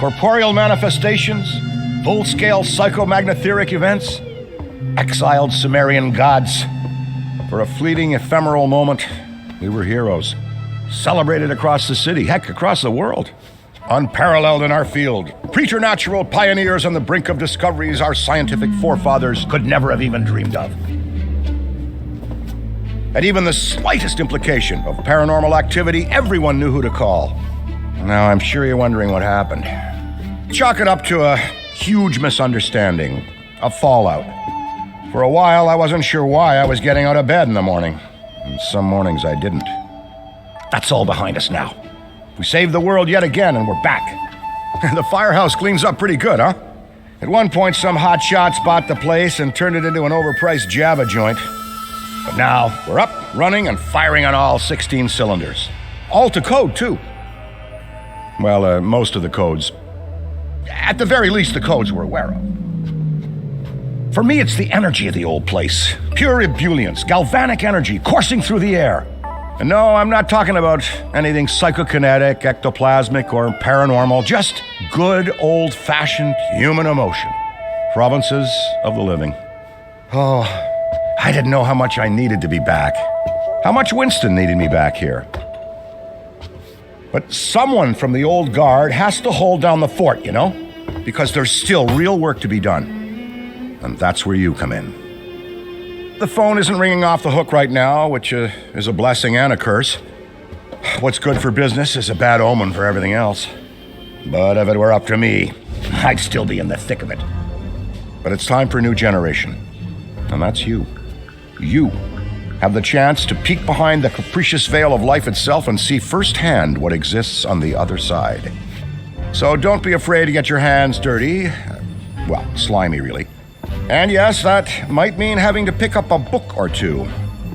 corporeal manifestations, full-scale psychomagnetheric events, exiled Sumerian gods. For a fleeting, ephemeral moment, we were heroes, celebrated across the city, heck, across the world. Unparalleled in our field, preternatural pioneers on the brink of discoveries our scientific forefathers could never have even dreamed of. At even the slightest implication of paranormal activity, everyone knew who to call. Now, I'm sure you're wondering what happened. Chalk it up to a huge misunderstanding, a fallout. For a while, I wasn't sure why I was getting out of bed in the morning. And some mornings I didn't. That's all behind us now. We saved the world yet again, and we're back. The firehouse cleans up pretty good, huh? At one point, some hotshots bought the place and turned it into an overpriced Java joint. But now, we're up, running, and firing on all 16 cylinders. All to code, too. Well, most of the codes. At the very least, the codes we're aware of. For me, it's the energy of the old place. Pure ebullience, galvanic energy coursing through the air. And no, I'm not talking about anything psychokinetic, ectoplasmic, or paranormal. Just good, old-fashioned human emotion. Provinces of the living. Oh, I didn't know how much I needed to be back. How much Winston needed me back here. But someone from the old guard has to hold down the fort, you know? Because there's still real work to be done. And that's where you come in. The phone isn't ringing off the hook right now, which is a blessing and a curse. What's good for business is a bad omen for everything else. But if it were up to me, I'd still be in the thick of it. But it's time for a new generation. And that's you. You have the chance to peek behind the capricious veil of life itself and see firsthand what exists on the other side. So don't be afraid to get your hands dirty. Well, slimy, really. And yes, that might mean having to pick up a book or two.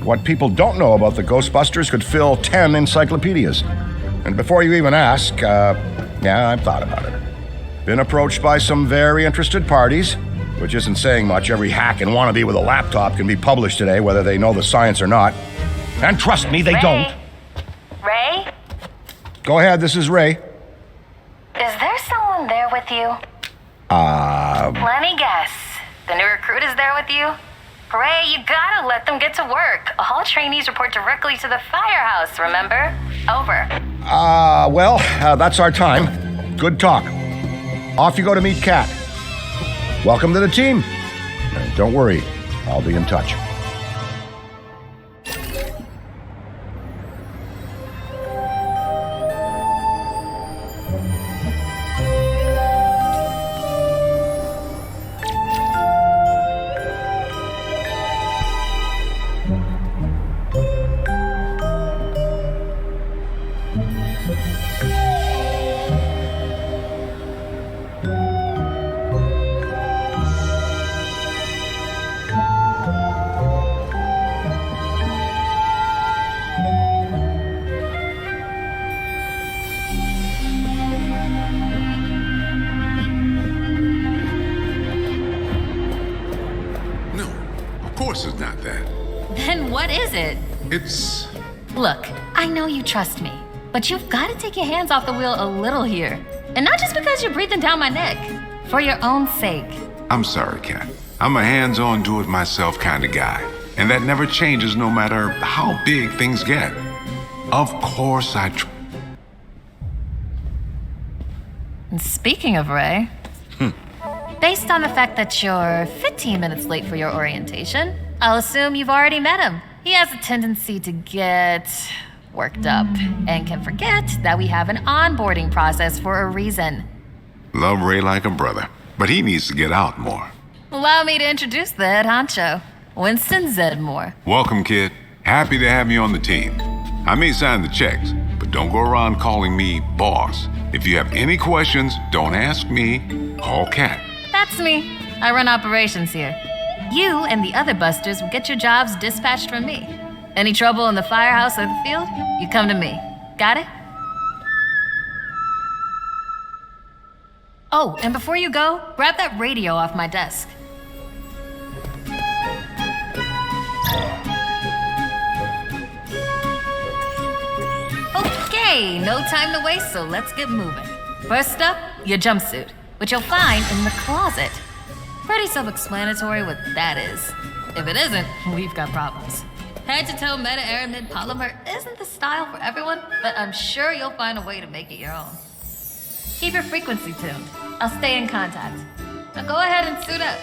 What people don't know about the Ghostbusters could fill 10 encyclopedias. And before you even ask, I've thought about it. Been approached by some very interested parties, which isn't saying much. Every hack and wannabe with a laptop can be published today, whether they know the science or not. And trust me, they don't. Ray? Go ahead, this is Ray. Is there someone there with you? Let me guess. The new recruit is there with you? Ray, you gotta let them get to work. All trainees report directly to the firehouse, remember? Over. That's our time. Good talk. Off you go to meet Kat. Welcome to the team. And don't worry, I'll be in touch. It's not that. Then what is it? It's... Look, I know you trust me, but you've got to take your hands off the wheel a little here. And not just because you're breathing down my neck. For your own sake. I'm sorry, Kat. I'm a hands-on, do-it-myself kind of guy. And that never changes no matter how big things get. Of course And speaking of Ray... Based on the fact that you're 15 minutes late for your orientation, I'll assume you've already met him. He has a tendency to get worked up and can forget that we have an onboarding process for a reason. Love Ray like a brother, but he needs to get out more. Allow me to introduce the head honcho, Winston Zedmore. Welcome, kid. Happy to have you on the team. I may sign the checks, but don't go around calling me boss. If you have any questions, don't ask me, call Kat. That's me. I run operations here. You and the other busters will get your jobs dispatched from me. Any trouble in the firehouse or the field, you come to me. Got it? Oh, and before you go, grab that radio off my desk. Okay, no time to waste, so let's get moving. First up, your jumpsuit, which you'll find in the closet. Pretty self-explanatory what that is. If it isn't, we've got problems. Head-to-toe meta-aramid polymer isn't the style for everyone, but I'm sure you'll find a way to make it your own. Keep your frequency tuned. I'll stay in contact. Now go ahead and suit up.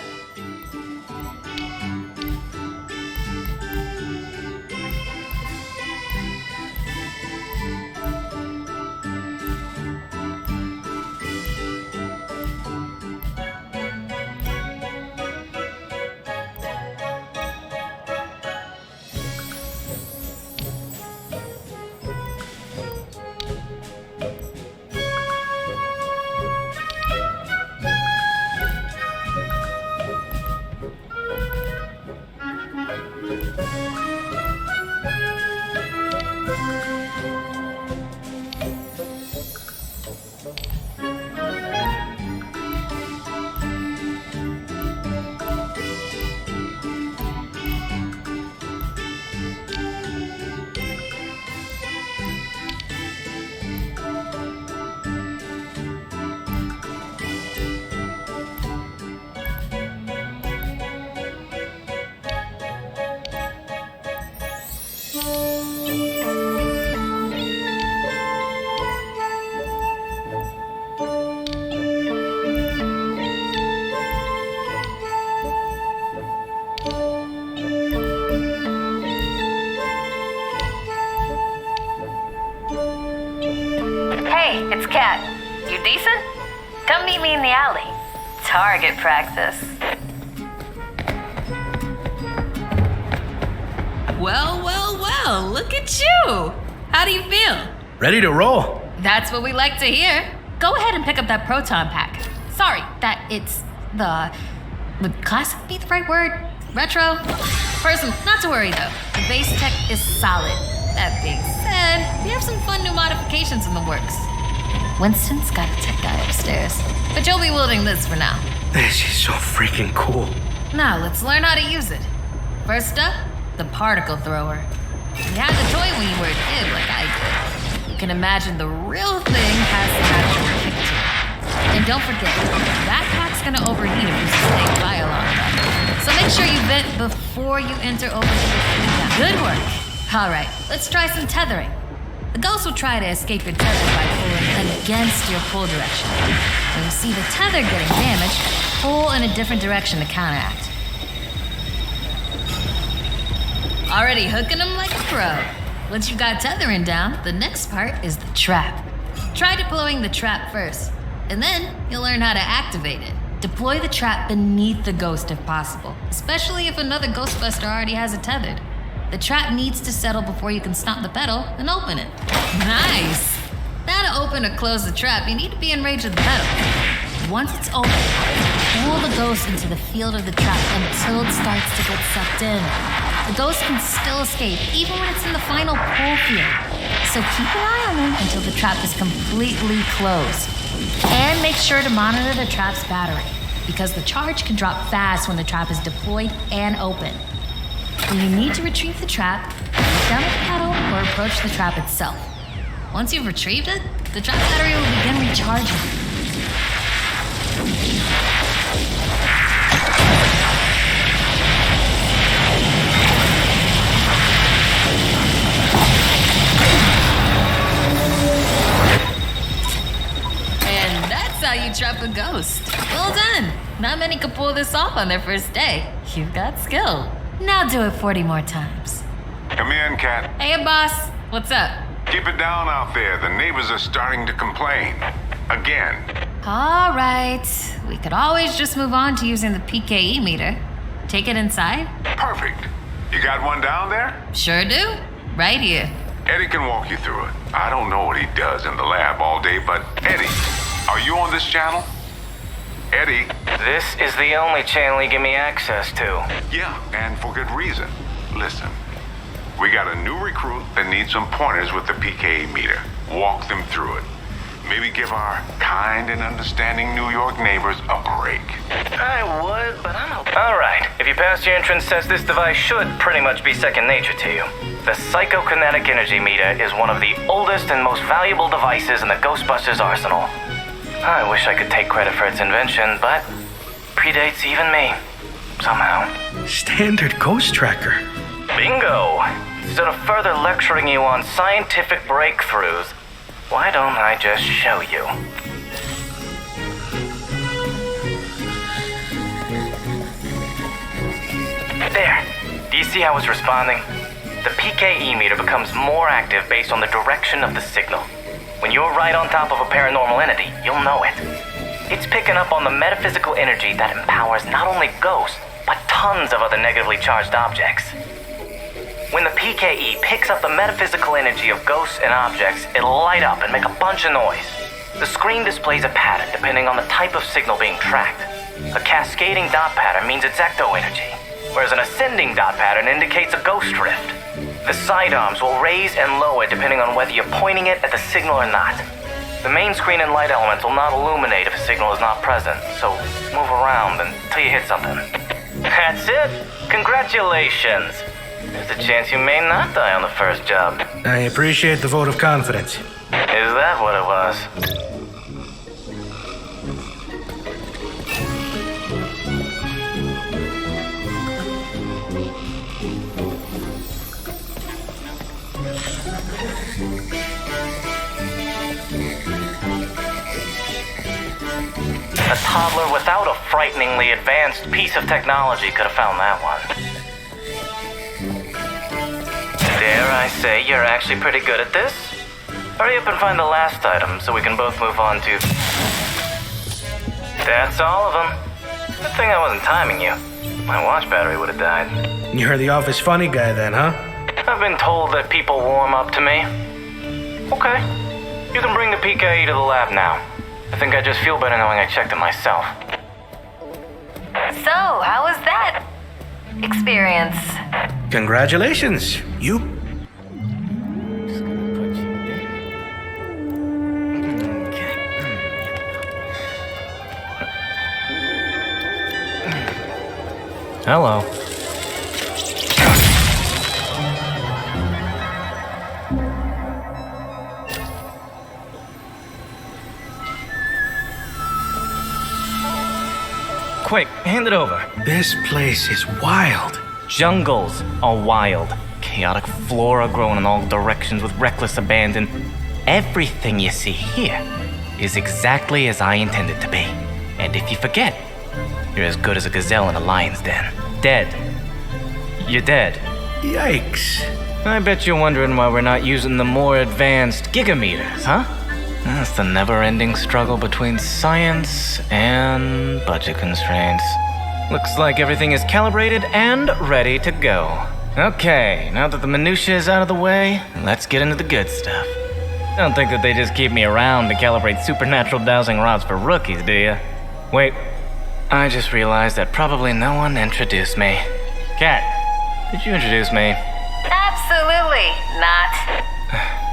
Hey, it's Kat. You decent? Come meet me in the alley. Target practice. Well, look at you. How do you feel? Ready to roll. That's what we like to hear. Go ahead and pick up that proton pack. Sorry, would classic be the right word? Retro? Person, not to worry though. The base tech is solid. That being said, we have some fun new modifications in the works. Winston's got a tech guy upstairs, but you'll be wielding this for now. She's so freaking cool. Now, let's learn how to use it. First up, the particle thrower. You had the toy when you were a kid, like I did. You can imagine the real thing has an actual kick to it. And don't forget, that pack's gonna overheat if you stay by long enough. So make sure you vent before you enter over to the freedom. Good work. All right, let's try some tethering. The ghost will try to escape your tether by pulling against your pull direction. When you see the tether getting damaged, pull in a different direction to counteract. Already hooking them like a pro. Once you've got tethering down, the next part is the trap. Try deploying the trap first, and then you'll learn how to activate it. Deploy the trap beneath the ghost if possible, especially if another Ghostbuster already has it tethered. The trap needs to settle before you can stomp the pedal and open it. Nice! Now to open or close the trap, you need to be in range of the pedal. Once it's open, pull the ghost into the field of the trap until it starts to get sucked in. The ghost can still escape, even when it's in the final pull field. So keep an eye on them until the trap is completely closed. And make sure to monitor the trap's battery, because the charge can drop fast when the trap is deployed and open. When you need to retrieve the trap, put down the pedal or approach the trap itself. Once you've retrieved it, the trap battery will begin recharging. And that's how you trap a ghost. Well done. Not many could pull this off on their first day. You've got skill. Now do it 40 more times. Come in, Kat. Hey, boss. What's up? Keep it down out there. The neighbors are starting to complain. Again. All right. We could always just move on to using the PKE meter. Take it inside? Perfect. You got one down there? Sure do. Right here. Eddie can walk you through it. I don't know what he does in the lab all day, but Eddie, are you on this channel? Eddie? This is the only channel you give me access to. Yeah, and for good reason. Listen, we got a new recruit that needs some pointers with the PKE meter. Walk them through it. Maybe give our kind and understanding New York neighbors a break. I would, but I'm okay. All right, if you pass your entrance test, this device should pretty much be second nature to you. The psychokinetic energy meter is one of the oldest and most valuable devices in the Ghostbusters arsenal. I wish I could take credit for its invention, but predates even me. Somehow. Standard ghost tracker. Bingo! Instead of further lecturing you on scientific breakthroughs, why don't I just show you? There. Do you see how it's responding? The PKE meter becomes more active based on the direction of the signal. When you're right on top of a paranormal entity, you'll know it. It's picking up on the metaphysical energy that empowers not only ghosts, but tons of other negatively charged objects. When the PKE picks up the metaphysical energy of ghosts and objects, it'll light up and make a bunch of noise. The screen displays a pattern depending on the type of signal being tracked. A cascading dot pattern means it's ecto energy, whereas an ascending dot pattern indicates a ghost drift. The sidearms will raise and lower depending on whether you're pointing it at the signal or not. The main screen and light elements will not illuminate if a signal is not present, so move around until you hit something. That's it! Congratulations! There's a chance you may not die on the first job. I appreciate the vote of confidence. Is that what it was? A toddler without a frighteningly advanced piece of technology could have found that one. Dare I say you're actually pretty good at this? Hurry up and find the last item so we can both move on to... That's all of them. Good thing I wasn't timing you. My watch battery would have died. You're the office funny guy then, huh? I've been told that people warm up to me. Okay. You can bring the PKE to the lab now. I think I just feel better knowing I checked it myself. So, how was that experience? Congratulations. You... Hello. Quick, hand it over. This place is wild. Jungles are wild. Chaotic flora growing in all directions with reckless abandon. Everything you see here is exactly as I intended to be. And if you forget, you're as good as a gazelle in a lion's den. Dead. You're dead. Yikes. I bet you're wondering why we're not using the more advanced gigameters, huh? That's the never-ending struggle between science and budget constraints. Looks like everything is calibrated and ready to go. Okay, now that the minutiae is out of the way, let's get into the good stuff. Don't think that they just keep me around to calibrate supernatural dowsing rods for rookies, do you? Wait, I just realized that probably no one introduced me. Kat, did you introduce me? Absolutely not.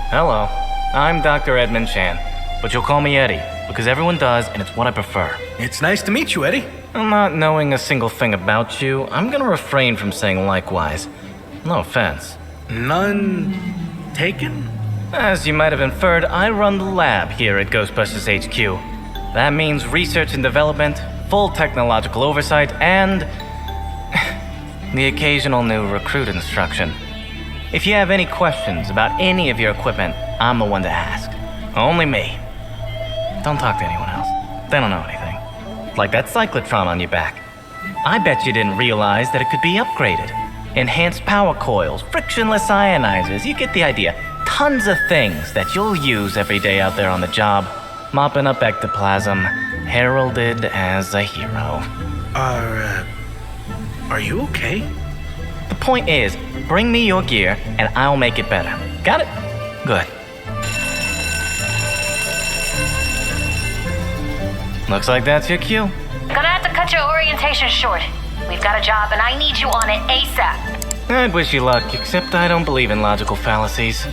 Hello, I'm Dr. Edmund Chan, but you'll call me Eddie, because everyone does, and it's what I prefer. It's nice to meet you, Eddie. Not knowing a single thing about you, I'm gonna refrain from saying likewise. No offense. None taken? As you might have inferred, I run the lab here at Ghostbusters HQ. That means research and development, full technological oversight, and the occasional new recruit instruction. If you have any questions about any of your equipment, I'm the one to ask. Only me. Don't talk to anyone else. They don't know anything. Like that cyclotron on your back. I bet you didn't realize that it could be upgraded. Enhanced power coils, frictionless ionizers, you get the idea. Tons of things that you'll use every day out there on the job. Mopping up ectoplasm, heralded as a hero. Are you okay? The point is, bring me your gear and I'll make it better. Got it? Good. Looks like that's your cue. Gonna have to cut your orientation short. We've got a job and I need you on it ASAP. I'd wish you luck, except I don't believe in logical fallacies.